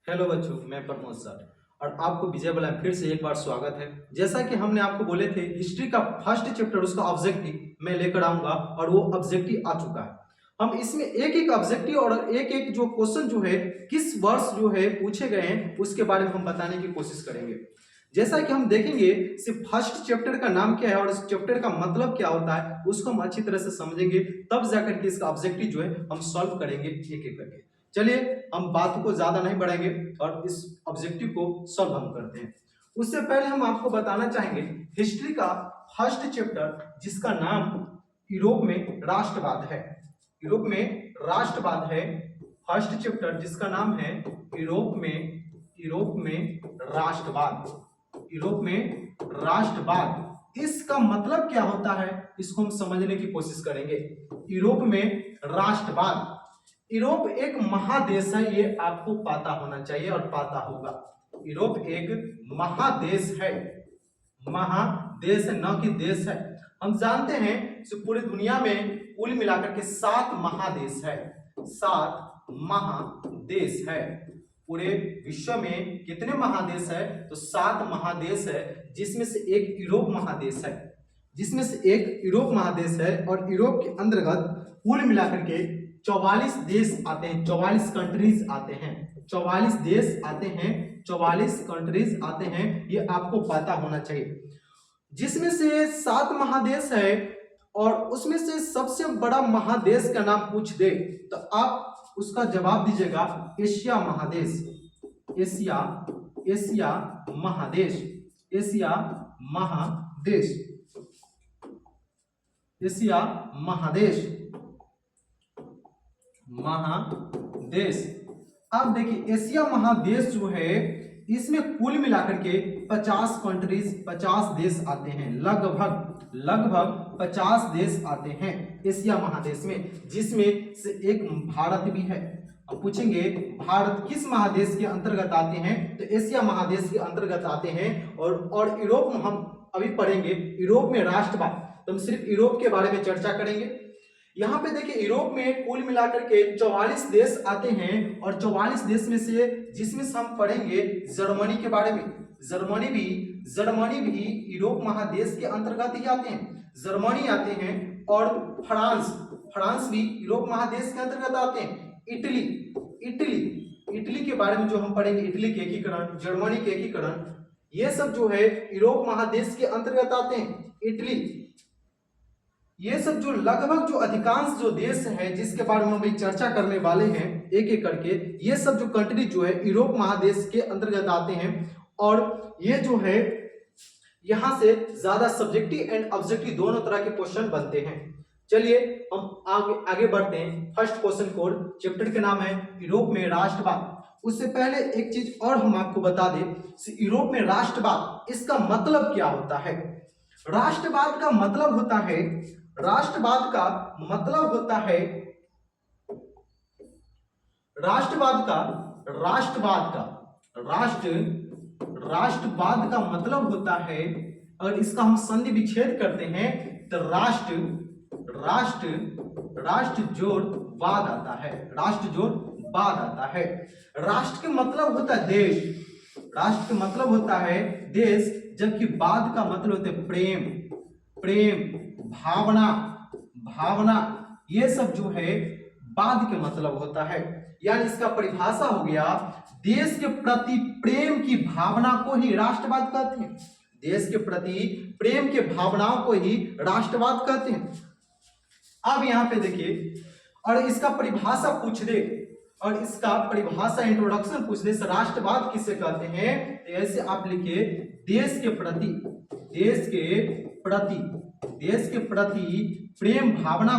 Hello बच्चों, मैं Pramod sir और आपको विजय बला फिर से एक बार स्वागत है। जैसा कि हमने आपको बोले थे हिस्ट्री का फर्स्ट चैप्टर उसका ऑब्जेक्टिव मैं लेकर आऊंगा और वो ऑब्जेक्टिव आ चुका है। हम इसमें एक एक ऑब्जेक्टिव और एक एक जो क्वेश्चन जो है किस वर्ष जो है पूछे गए हैं उसके बारे में हम बताने की कोशिश करेंगे। जैसा कि हम देखेंगे सिर्फ फर्स्ट चैप्टर का नाम क्या है और इस चैप्टर का मतलब क्या होता है उसको हम अच्छी तरह से समझेंगे, तब जाकर के इसका ऑब्जेक्टिव जो है हम सॉल्व करेंगे एक एक करके। चलिए हम बात को ज्यादा नहीं बढ़ाएंगे और इस ऑब्जेक्टिव को सॉल्व हम करते हैं। उससे पहले हम आपको बताना चाहेंगे हिस्ट्री का फर्स्ट चैप्टर जिसका नाम यूरोप में राष्ट्रवाद है। यूरोप में राष्ट्रवाद है फर्स्ट चैप्टर जिसका नाम है यूरोप में राष्ट्रवाद। यूरोप में राष्ट्रवाद इसका मतलब क्या होता है इसको हम समझने की कोशिश करेंगे। यूरोप में राष्ट्रवाद, यूरोप एक महादेश है, ये आपको पता होना चाहिए और पता होगा। यूरोप एक महादेश है, महादेश है न कि देश है। हम जानते हैं पूरी दुनिया में कुल मिलाकर के 7 महादेश है, 7 महादेश है। पूरे विश्व में कितने महादेश है तो 7 महादेश है, जिसमें से एक यूरोप महादेश है, जिसमें से एक यूरोप महादेश है। और यूरोप के अंतर्गत कुल मिलाकर के 44 देश आते हैं, 44 कंट्रीज आते हैं, 44 देश आते हैं, 44 कंट्रीज आते हैं, ये आपको पता होना चाहिए। जिसमें से 7 महादेश है और उसमें से सबसे बड़ा महादेश का नाम पूछ दे तो आप उसका जवाब दीजिएगा एशिया महादेश। एशिया, एशिया महादेश, एशिया महादेश, एशिया महादेश, महादेश। अब देखिए एशिया महादेश जो है इसमें कुल मिलाकर के 50 कंट्रीज, 50 देश आते हैं, लगभग 50 देश आते हैं एशिया महादेश में, जिसमें से एक भारत भी है। अब पूछेंगे भारत किस महादेश के अंतर्गत आते हैं तो एशिया महादेश के अंतर्गत आते हैं। और यूरोप में हम अभी पढ़ेंगे यूरोप में राष्ट्रवाद, तो हम सिर्फ यूरोप के बारे में चर्चा करेंगे। यहाँ पे देखिए यूरोप में कुल मिलाकर के 44 देश आते हैं और 44 देश में से जिसमें से हम पढ़ेंगे जर्मनी के बारे में। जर्मनी भी यूरोप महादेश के अंतर्गत ही आते हैं, जर्मनी आते हैं। और फ्रांस भी यूरोप महादेश के अंतर्गत आते हैं। इटली के बारे में जो हम पढ़ेंगे, इटली के एकीकरण, जर्मनी के एकीकरण, ये सब जो है यूरोप महादेश के अंतर्गत आते हैं। इटली, ये सब जो लगभग जो अधिकांश जो देश है जिसके बारे में हम अभी चर्चा करने वाले हैं एक एक करके, ये सब जो कंट्री जो है यूरोप महादेश के अंतर्गत आते हैं। और ये जो है यहां से ज्यादा सब्जेक्टिव एंड ऑब्जेक्टिव दोनों तरह के क्वेश्चन बनते हैं। चलिए हम आगे बढ़ते हैं। फर्स्ट क्वेश्चन कोड चैप्टर के नाम है यूरोप में राष्ट्रवाद। उससे पहले एक चीज और हम आपको बता दें, यूरोप में राष्ट्रवाद इसका मतलब क्या होता है। राष्ट्रवाद का मतलब होता है, राष्ट्रवाद का मतलब होता है, राष्ट्रवाद का मतलब होता है, अगर इसका हम संधि विच्छेद करते हैं तो राष्ट्र जोड़ वाद आता है, राष्ट्र जोड़ वाद आता है। राष्ट्र के मतलब होता है देश, राष्ट्र का मतलब होता है देश, जबकि वाद का मतलब होता है प्रेम, भावना, ये सब जो है वाद के मतलब होता है। यानी इसका परिभाषा हो गया देश के प्रति प्रेम की भावना को ही राष्ट्रवाद कहते हैं। देश के प्रति प्रेम के भावनाओं को ही राष्ट्रवाद कहते हैं। अब यहां पे देखिए, और इसका परिभाषा पूछ दे, और इसका परिभाषा इंट्रोडक्शन पूछ दे राष्ट्रवाद किसे कहते हैं, तो ऐसे आप लिखिए देश के प्रति प्रेम भावना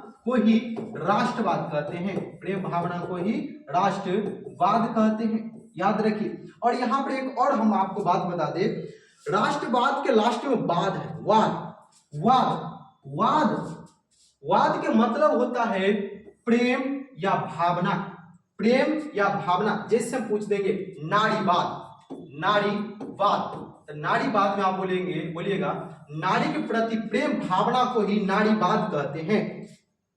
को ही राष्ट्रवाद कहते हैं, प्रेम भावना को ही राष्ट्रवाद कहते हैं, याद रखिए। और यहां पर एक और हम आपको बात बता दें, राष्ट्रवाद के लास्ट में वाद है, वाद के मतलब होता है प्रेम या भावना। जैसे हम पूछ देंगे नारीवाद, तो नारीवाद में आप बोलिएगा नारी के प्रति प्रेम भावना को ही नारीवाद कहते हैं।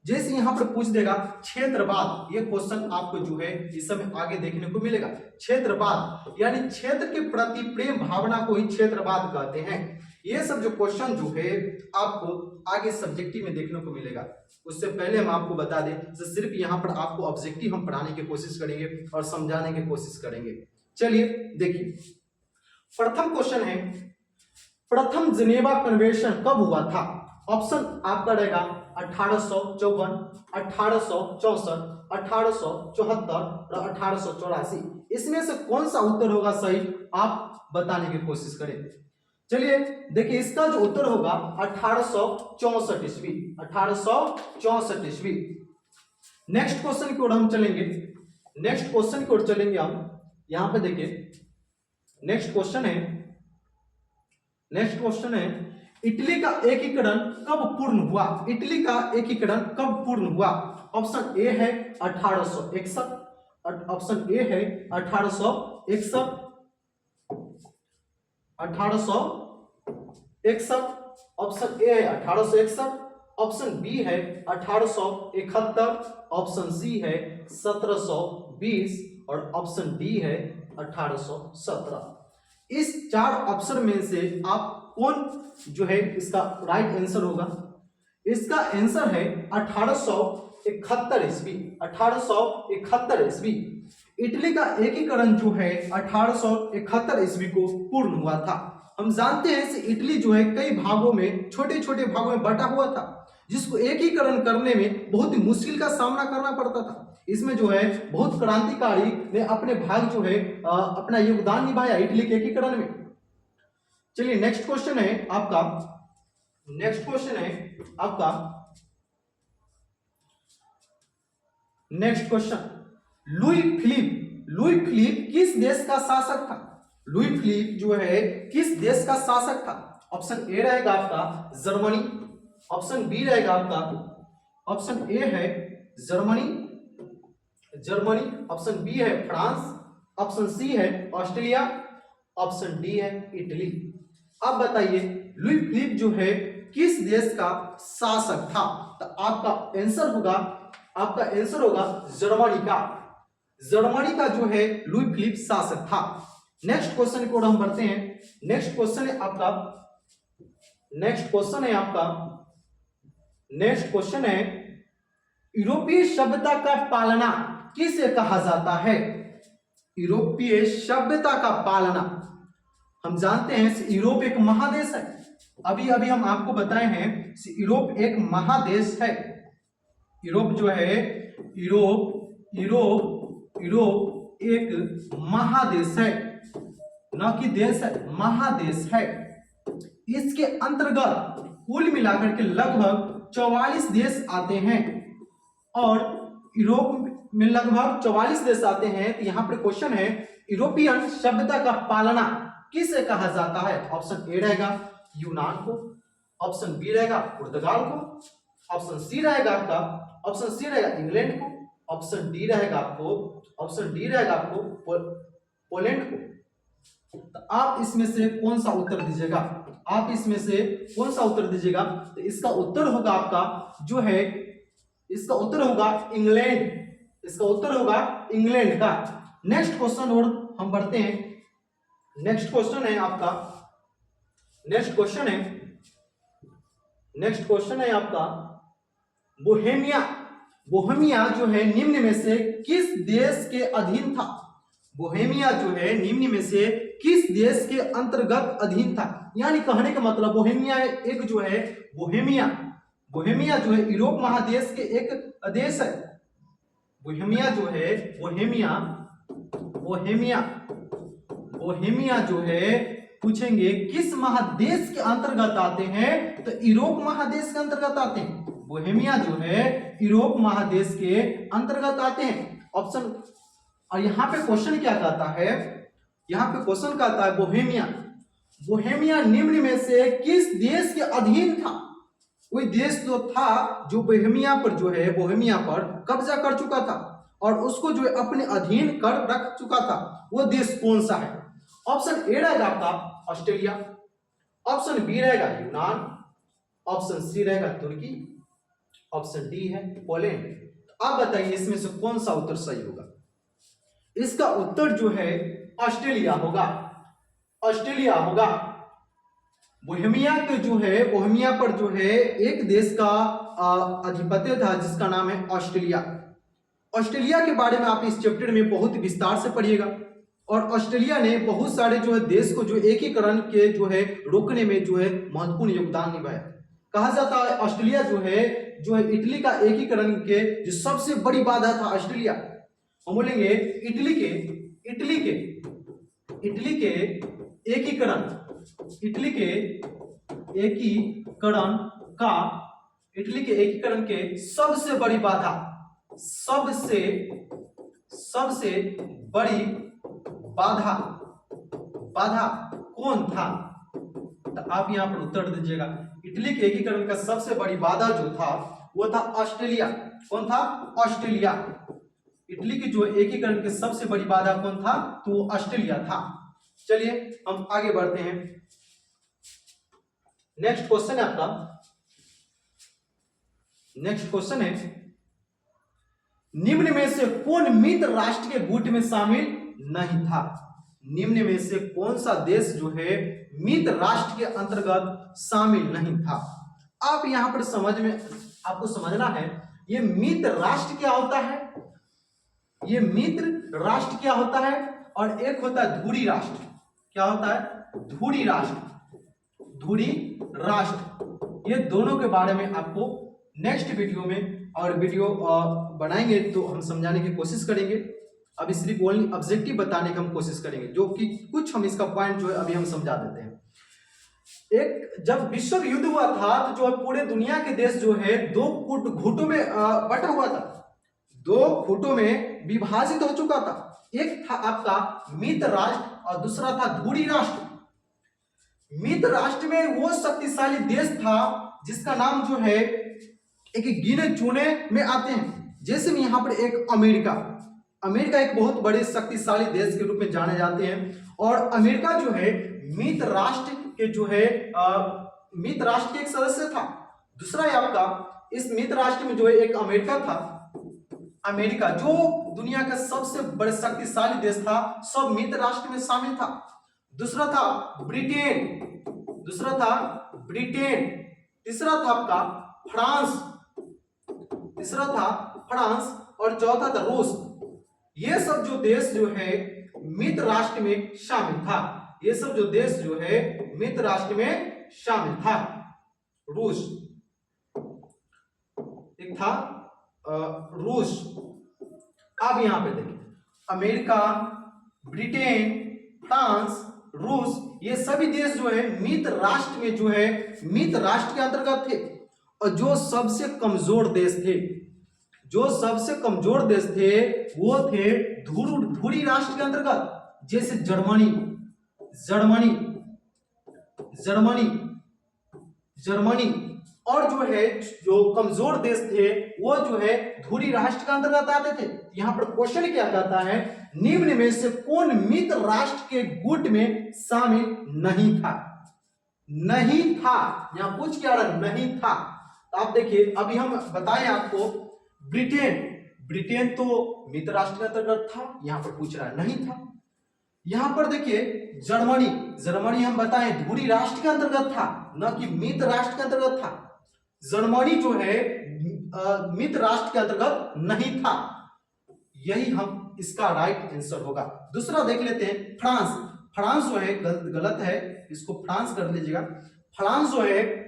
जैसे यहाँ पर पूछ देगा क्षेत्रवाद, ये क्वेश्चन आपको जो है इस समय आगे देखने को मिलेगा। क्षेत्रवाद यानी क्षेत्र के प्रति प्रेम भावना को ही क्षेत्रवाद कहते हैं। ये सब जो क्वेश्चन जो है आपको आगे सब्जेक्टिव में देखने को मिलेगा। उससे पहले हम आपको बता दें तो सिर्फ यहाँ पर आपको ऑब्जेक्टिव हम पढ़ाने की कोशिश करेंगे और समझाने की कोशिश करेंगे। चलिए देखिए, प्रथम क्वेश्चन है, प्रथम जिनेवा कन्वेंशन कब हुआ था? ऑप्शन आपका रहेगा 1854, 1864, 1874 और 1884। इसमें से कौन सा उत्तर होगा सही, आप बताने की कोशिश करें। चलिए देखिए, इसका जो उत्तर होगा 1864 ईस्वी, 1864 ईस्वी। नेक्स्ट क्वेश्चन की ओर हम चलेंगे, नेक्स्ट क्वेश्चन की ओर चलेंगे हम। यहां पे देखिए नेक्स्ट क्वेश्चन है, नेक्स्ट क्वेश्चन है, इटली का एकीकरण कब पूर्ण हुआ? इटली का एकीकरण कब पूर्ण हुआ? ऑप्शन ए है 1861, ऑप्शन ए है 1861, 1861, ऑप्शन ए है 1861, ऑप्शन बी है 1871, ऑप्शन सी है 1720 और ऑप्शन डी है 1817। इस चार ऑप्शन में से आप कौन जो है इसका राइट आंसर होगा? इसका आंसर है 1871 ईस्वी, 1871 ईस्वी। इटली का एकीकरण जो है 1871 ईस्वी को पूर्ण हुआ था। हम जानते हैं कि इटली जो है कई भागों में, छोटे छोटे भागों में बटा हुआ था, जिसको एकीकरण करने में बहुत ही मुश्किल का सामना करना पड़ता था। इसमें जो है बहुत क्रांतिकारी ने अपने भाग जो है अपना योगदान निभाया इटली के एकीकरण में। चलिए नेक्स्ट क्वेश्चन है आपका, नेक्स्ट क्वेश्चन है आपका, next question, Louis Philippe, Louis Philippe किस देश का शासक था? लुई फिलिप जो है किस देश का शासक था? ऑप्शन ए रहेगा आपका जर्मनी, ऑप्शन बी रहेगा आपका, ऑप्शन ए है जर्मनी, जर्मनी, ऑप्शन बी है फ्रांस, ऑप्शन सी है ऑस्ट्रेलिया, ऑप्शन डी है इटली। अब बताइए लुई फिलिप जो है किस देश का शासक था? तो आपका आंसर होगा, आपका आंसर होगा जर्मनी का, जर्मनी का जो है लुई फिलिप शासक था। नेक्स्ट क्वेश्चन को हम बढ़ते हैं। नेक्स्ट क्वेश्चन है आपका, नेक्स्ट क्वेश्चन है आपका, नेक्स्ट क्वेश्चन है, यूरोपीय सभ्यता का पालना किसे कहा जाता है? यूरोपीय सभ्यता का पालना, हम जानते हैं यूरोप एक महादेश है। अभी अभी हम आपको बताए हैं यूरोप एक महादेश है। यूरोप जो है, यूरोप यूरोप यूरोप एक महादेश है, न कि देश है, महादेश है। इसके अंतर्गत कुल मिलाकर के लगभग 44 देश आते हैं और यूरोप में लगभग 44 देश आते हैं। तो यहाँ पर क्वेश्चन है, यूरोपियन सभ्यता का पालना किसे कहा जाता है? ऑप्शन ए रहेगा यूनान को, ऑप्शन बी रहेगा पुर्तगाल को, ऑप्शन सी रहेगा आपका, ऑप्शन सी रहेगा इंग्लैंड को, ऑप्शन डी रहेगा आपको, ऑप्शन डी रहेगा आपको पोलैंड को। तो आप इसमें से कौन सा उत्तर दीजिएगा? आप इसमें से कौन सा उत्तर दीजिएगा? तो इसका उत्तर होगा आपका जो है, इसका उत्तर होगा इंग्लैंड, इसका उत्तर होगा इंग्लैंड का। नेक्स्ट क्वेश्चन और हम बढ़ते हैं। नेक्स्ट क्वेश्चन है आपका, नेक्स्ट क्वेश्चन है, नेक्स्ट क्वेश्चन है आपका, बोहेमिया, बोहेमिया जो है निम्न में से किस देश के अधीन था? बोहेमिया जो है निम्न में से किस देश के अंतर्गत अधीन था? यानी कहने का मतलब बोहेमिया एक जो है, बोहेमिया, बोहेमिया जो है यूरोप महादेश के एक देश है। बोहेमिया जो है, बोहेमिया, बोहेमिया, बोहेमिया जो है पूछेंगे किस महादेश के अंतर्गत आते हैं? तो यूरोप महादेश के अंतर्गत आते हैं। बोहेमिया जो है यूरोप महादेश के अंतर्गत आते हैं। ऑप्शन, और यहाँ पे क्वेश्चन क्या कहता है? यहाँ पे क्वेश्चन कहता है बोहेमिया, बोहेमिया निम्न में से किस देश के अधीन था? कोई देश जो था जो बोहेमिया पर जो है, बोहेमिया पर कब्जा कर चुका था और उसको जो है अपने अधीन कर रख चुका था, वो देश कौन सा है? ऑप्शन ए रहेगा आपका ऑस्ट्रेलिया, ऑप्शन बी रहेगा यूनान, ऑप्शन सी रहेगा तुर्की, ऑप्शन डी है पोलैंड। आप बताइए इसमें से कौन सा उत्तर सही होगा? इसका उत्तर जो है ऑस्ट्रेलिया होगा, ऑस्ट्रेलिया होगा। बोहेमिया के जो है, बोहेमिया पर जो है एक देश का आधिपत्य था जिसका नाम है ऑस्ट्रेलिया। ऑस्ट्रेलिया के बारे में आप इस चैप्टर में बहुत विस्तार से पढ़िएगा। और ऑस्ट्रेलिया ने बहुत सारे जो है देश को जो एकीकरण के जो है रोकने में जो है महत्वपूर्ण योगदान निभाया। कहा जाता है ऑस्ट्रेलिया जो है इटली का एकीकरण के जो सबसे बड़ी बाधा था ऑस्ट्रेलिया। हम बोलेंगे इटली के एकीकरण, इटली के एकीकरण के सबसे बड़ी बाधा, सबसे बड़ी बाधा कौन था? तो आप यहां पर उत्तर दीजिएगा। इटली के एकीकरण का सबसे बड़ी बाधा जो था वो था ऑस्ट्रेलिया। कौन था? ऑस्ट्रेलिया। इटली की जो एकीकरण की सबसे बड़ी बाधा कौन था? तो वो ऑस्ट्रेलिया था। चलिए हम आगे बढ़ते हैं। नेक्स्ट क्वेश्चन है आपका, नेक्स्ट क्वेश्चन है निम्न में से कौन मित्र राष्ट्र के गुट में शामिल नहीं था? निम्न में से कौन सा देश जो है मित्र राष्ट्र के अंतर्गत शामिल नहीं था? आप यहां पर आपको समझना है ये मित्र राष्ट्र क्या होता है, ये मित्र राष्ट्र क्या होता है, और एक होता है धुरी राष्ट्र। क्या होता है? धुरी राष्ट्र। ये दोनों के बारे में आपको नेक्स्ट वीडियो में, और वीडियो बनाएंगे तो हम समझाने की कोशिश करेंगे। अभी सिर्फ ओनली ऑब्जेक्टिव बताने की हम कोशिश करेंगे, जो कि कुछ हम इसका पॉइंट जो है अभी हम समझा देते हैं। एक जब विश्व युद्ध हुआ था तो जो पूरे दुनिया के देश जो है दो गुटों में बटा हुआ था, दो गुटों में विभाजित हो चुका था। एक था आपका मित्र राष्ट्र और दूसरा था धुरी राष्ट्र। मित्र राष्ट्र में वो शक्तिशाली देश था जिसका नाम जो है एक गिने चुने में आते हैं। जैसे में यहाँ पर एक अमेरिका एक बहुत बड़े शक्तिशाली देश के रूप में जाने जाते हैं। और अमेरिका जो है मित्र राष्ट्र के जो है मित्र राष्ट्र के एक सदस्य था। दूसरा है आपका इस मित्र राष्ट्र में जो है एक अमेरिका था। अमेरिका जो दुनिया का सबसे बड़े शक्तिशाली देश था, सब मित्र राष्ट्र में शामिल था। दूसरा था ब्रिटेन, तीसरा था आपका फ्रांस, और चौथा था रूस। ये सब जो देश जो है मित्र राष्ट्र में शामिल था। ये सब जो देश जो है मित्र राष्ट्र में शामिल था। रूस एक था रूस। अब यहां पे देखिए अमेरिका, ब्रिटेन, फ्रांस, रूस, ये सभी देश जो है मित्र राष्ट्र में जो है मित्र राष्ट्र के अंतर्गत थे। और जो सबसे कमजोर देश थे वो थे धुरी राष्ट्र के अंतर्गत। जैसे जर्मनी और जो है जो कमजोर देश थे वो जो है धुरी राष्ट्र के अंतर्गत आते थे। यहां पर क्वेश्चन क्या कहता है, निम्न में से कौन मित्र राष्ट्र के गुट में शामिल नहीं था? यहां पूछ क्या रहा? नहीं था। तो आप देखिए अभी हम बताएं आपको ब्रिटेन तो मित्र राष्ट्र के अंतर्गत था, यहां पर पूछ रहा है नहीं था। यहां पर देखिए जर्मनी हम बताएं धुरी राष्ट्र के अंतर्गत था, न कि मित्र राष्ट्र के अंतर्गत था। जर्मनी जो है मित्र राष्ट्र के अंतर्गत नहीं था। यही हम इसका राइट आंसर होगा। दूसरा देख लेते हैं फ्रांस जो है गलत है, इसको फ्रांस कर लीजिएगा। फ्रांस जो है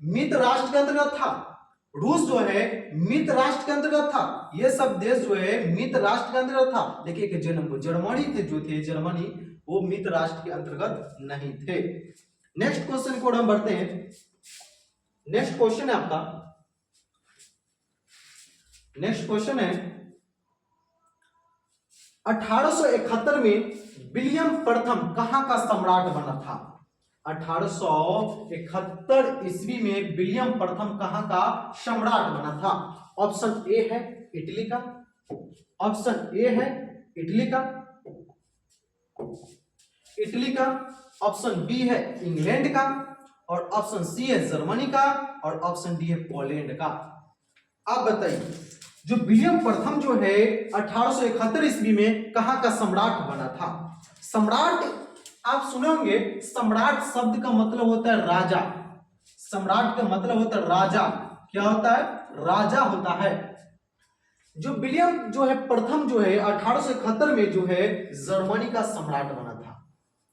मित्र राष्ट्र के अंतर्गत था। रूस जो है मित्र राष्ट्र के अंतर्गत था। ये सब देश जो है मित्र राष्ट्र के अंतर्गत था। देखिए कि जर्मनी वो मित्र राष्ट्र के अंतर्गत नहीं थे। नेक्स्ट क्वेश्चन को हम बढ़ते हैं। नेक्स्ट क्वेश्चन है आपका, नेक्स्ट क्वेश्चन है 1871 में विलियम प्रथम कहां का सम्राट बना था? 1871 ईस्वी में विलियम प्रथम कहां का सम्राट बना था? ऑप्शन ए है इटली का, ऑप्शन बी है इंग्लैंड का, और ऑप्शन सी है जर्मनी का, और ऑप्शन डी है पोलैंड का। आप बताइए, जो विलियम प्रथम जो है 1871 ईस्वी में कहाँ का सम्राट बना था? सम्राट आप सुने होंगे, सम्राट शब्द का मतलब होता है राजा। सम्राट का मतलब होता है राजा। क्या होता है? राजा होता है। जो विलियम जो है प्रथम जो है 1871 में जो है जर्मनी का सम्राट बना था।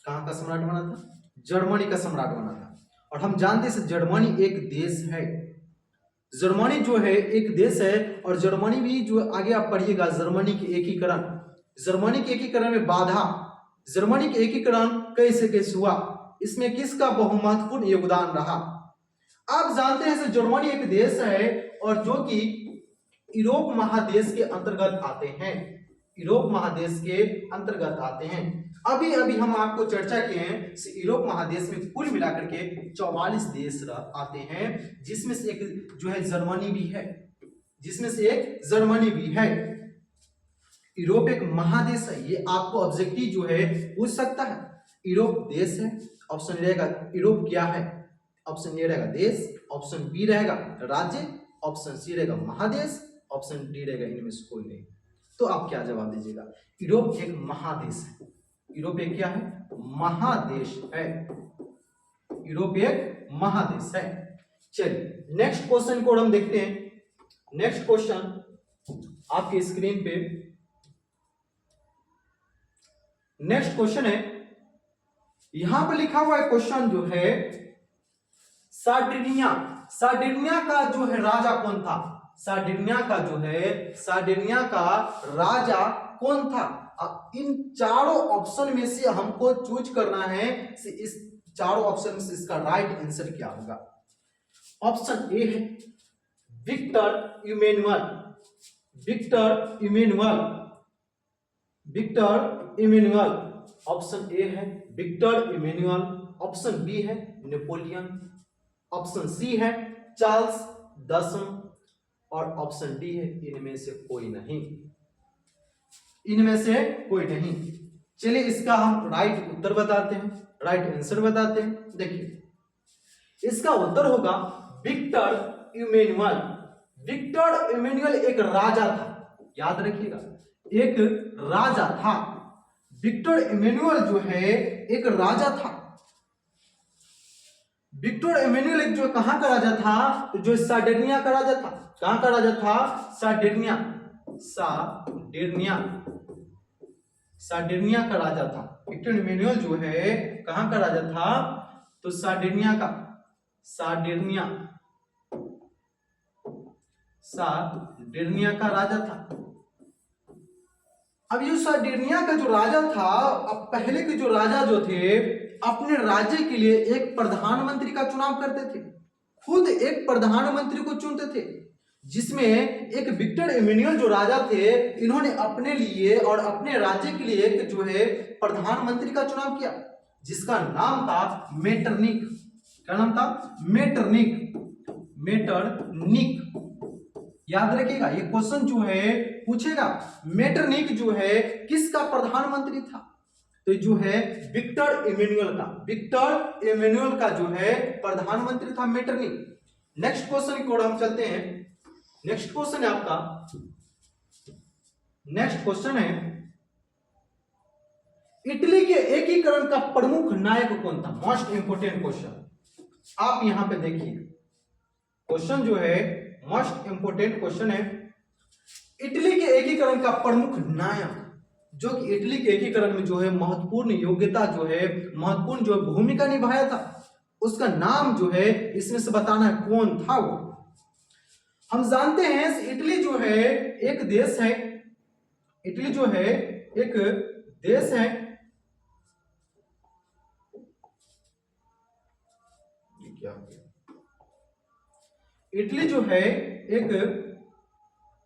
कहाँ का सम्राट बना था? जर्मनी का सम्राट बना था। और हम जानते हैं जर्मनी एक देश है। जर्मनी जो है एक देश है, और जर्मनी भी जो आगे आप पढ़िएगा, जर्मनी के एकीकरण, जर्मनी के एकीकरण में बाधा, जर्मनी के एकीकरण कैसे कैसे हुआ, इसमें किसका बहुत महत्वपूर्ण योगदान रहा। आप जानते हैं जर्मनी एक देश है और जो कि यूरोप महादेश के अंतर्गत आते हैं। यूरोप महादेश के अंतर्गत आते हैं। अभी अभी हम आपको चर्चा किए हैं, यूरोप महादेश में कुल मिलाकर के 44 देश आते हैं, जिसमें से एक जो है जर्मनी भी है, जिसमें से एक जर्मनी भी है। यूरोप एक महादेश है, ये आपको ऑब्जेक्टिव जो है पूछ सकता है। यूरोप देश है, ऑप्शन रहेगा यूरोप क्या है, ऑप्शन ए रहेगा देश, ऑप्शन बी रहेगा राज्य, ऑप्शन सी रहेगा महादेश, ऑप्शन डी रहेगा इनमें से कोई नहीं। तो आप क्या जवाब दीजिएगा? यूरोप एक महादेश है। यूरोप एक क्या है? महादेश है। यूरोप एक महादेश है। चलिए नेक्स्ट क्वेश्चन को हम देखते हैं। नेक्स्ट क्वेश्चन आपकी स्क्रीन पे, नेक्स्ट क्वेश्चन है, यहां पर लिखा हुआ है क्वेश्चन जो है सार्डिनिया, सार्डिनिया का जो है राजा कौन था? सार्डिनिया का जो है, सार्डिनिया का राजा कौन था? इन चारों ऑप्शन में से हमको चूज करना है, इस चारों ऑप्शन में से इसका राइट आंसर क्या होगा? ऑप्शन ए है Victor Emmanuel, Victor Emmanuel, Victor Emmanuel, option A है विक्टर इमैनुअल, ऑप्शन बी है नेपोलियन, ऑप्शन सी है चार्ल्स 10, और ऑप्शन डी है इनमें से कोई नहीं, इनमें से कोई नहीं। चलिए इसका हम राइट उत्तर बताते हैं, राइट आंसर बताते हैं। देखिए इसका उत्तर होगा विक्टर इमैनुअल। विक्टर इमैनुअल एक राजा था, याद रखिएगा, एक राजा था। विक्टर इमैनुअल जो है एक राजा था। विक्टर इमैनुअल एक जो कहां का राजा था? तो जो सार्डिनिया का राजा था। कहां का राजा था? सार्डिनिया, सार्डिनिया, सार्डिनिया का राजा था। विक्टर इमैनुअल जो है कहां का राजा था? तो सार्डिनिया का, सार्डिनिया, सार्डिनिया का राजा था। अब ये सार्डिनिया का जो राजा था, अब पहले के जो राजा जो थे अपने राज्य के लिए एक प्रधानमंत्री का चुनाव करते थे, खुद एक प्रधानमंत्री को चुनते थे, जिसमें एक विक्टर इमैनुअल जो राजा थे, इन्होंने अपने लिए और अपने राज्य के लिए एक जो है प्रधानमंत्री का चुनाव किया, जिसका नाम था मेटरनिक। क्या नाम था? Metternich, Metternich. याद रखिएगा ये क्वेश्चन जो है पूछेगा, मेटरनिक जो है किसका प्रधानमंत्री था? तो जो है विक्टर इमैनुअल का, विक्टर इमैनुअल का जो है प्रधानमंत्री था मेटरनिक। नेक्स्ट क्वेश्चन की ओर हम चलते हैं। नेक्स्ट क्वेश्चन है आपका, नेक्स्ट क्वेश्चन है इटली के एकीकरण का प्रमुख नायक कौन था? Most important question. आप यहां पे देखिए क्वेश्चन जो है मोस्ट इंपोर्टेंट क्वेश्चन है, इटली के एकीकरण का प्रमुख नायक, जो कि इटली के एकीकरण में जो है महत्वपूर्ण योग्यता जो है, महत्वपूर्ण जो भूमिका निभाया था, उसका नाम जो है इसमें से बताना है कौन था वो। हम जानते हैं इटली जो है एक देश है, इटली जो है एक देश है, क्या इटली जो है एक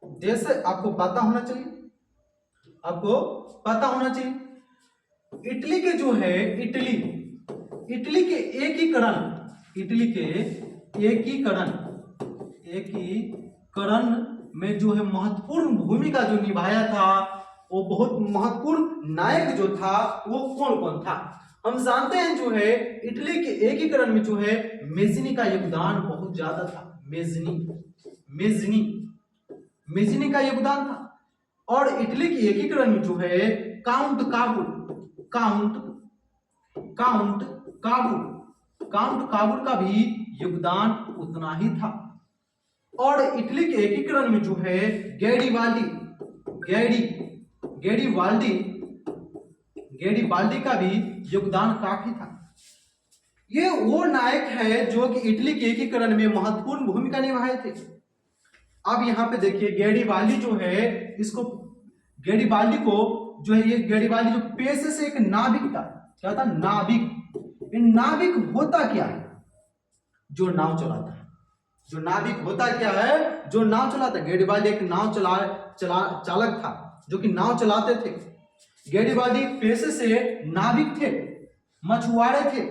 देश है, आपको पता होना चाहिए, आपको पता होना चाहिए। इटली के जो है इटली, इटली के एकीकरण, इटली के एकीकरण, एकीकरण में जो है महत्वपूर्ण भूमिका जो निभाया था, वो बहुत महत्वपूर्ण नायक जो था वो कौन कौन था? हम जानते हैं जो है इटली के एकीकरण में जो है मेज़नी का योगदान बहुत ज्यादा था। मेज़नी, मेज़नी, मेजिनी का योगदान था। और इटली के एकीकरण में जो है काउंट काबुल का भी योगदान उतना ही था। और इटली के एकीकरण में जो है गैरिबाल्डी का भी योगदान काफी था। ये वो नायक है जो कि इटली के एकीकरण में महत्वपूर्ण भूमिका निभाए थे। अब यहाँ पे देखिए गैरिबाल्डी जो है, इसको गैरिबाल्डी को जो है, ये गैरिबाल्डी जो पेशे से एक नाविक था। क्या था? नाविक। नाविक होता क्या है? जो नाव चलाता है। जो नाविक होता क्या है? जो नाव चलाता है। गैरिबाल्डी एक नाव चालक था जो कि नाव चलाते थे। गैरिबाल्डी पेशे से नाविक थे, मछुआरे थे।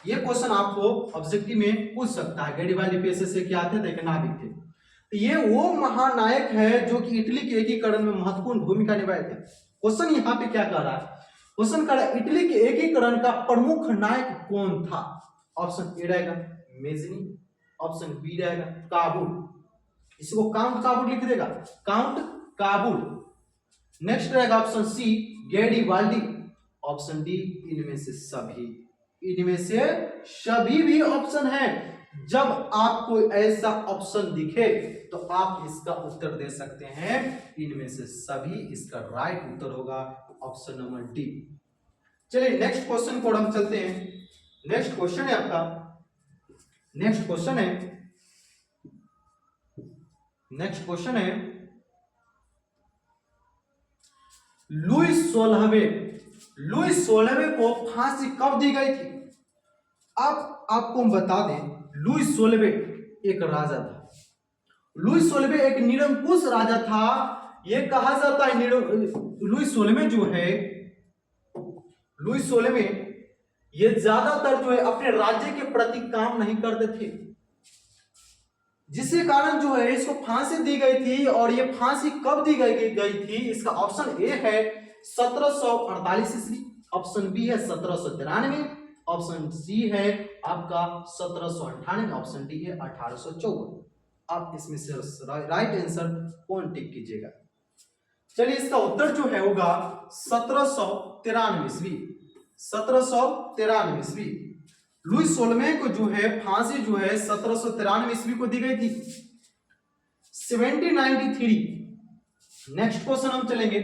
ये क्वेश्चन आपको ऑब्जेक्टिव में पूछ सकता है। गैरिबाल्डी पेशे से क्या थे? एक नाविक थे। तो ये वो महानायक है जो कि इटली के एकीकरण में महत्वपूर्ण भूमिका निभाए थे। क्वेश्चन यहाँ पे क्या कह रहा है? क्वेश्चन कह रहा है इटली के एकीकरण का प्रमुख नायक कौन था? ऑप्शन ए रहेगा मेजिनी, ऑप्शन बी रहेगा काबुल। इसको काउंट काबुल लिख देगा, काउंट काबुल। नेक्स्ट रहेगा option C Garibaldi, option D इनमें से सभी। इनमें से सभी भी ऑप्शन है। जब आपको ऐसा ऑप्शन दिखे तो आप इसका उत्तर दे सकते हैं इनमें से सभी। इसका राइट उत्तर होगा ऑप्शन नंबर डी। चलिए नेक्स्ट क्वेश्चन को हम चलते हैं। नेक्स्ट क्वेश्चन है आपका, नेक्स्ट क्वेश्चन है लुईस 16वें को फांसी कब दी गई थी? अब आपको हम बता दें, लुईस 16वें एक राजा था। लुईस 16वें एक निरंकुश राजा था। यह कहा जाता है लुईस 16वें जो है, लुईस 16वें ये ज्यादातर जो है अपने राज्य के प्रति काम नहीं करते थे, जिसके कारण जो है इसको फांसी दी गई थी। और ये फांसी कब दी गई थी? इसका ऑप्शन ए है 1748 ईस्वी, ऑप्शन बी है 1793, ऑप्शन सी है आपका 1798, ऑप्शन डी है 1854। आप इसमें से राइट आंसर कौन टिक कीजिएगा? चलिए इसका उत्तर जो है होगा 1793 ईस्वी। 1793 ईस्वी लुईस 16वें को जो है फांसी जो है 1793 ईस्वी को दी गई थी। 1793। नेक्स्ट क्वेश्चन हम चलेंगे।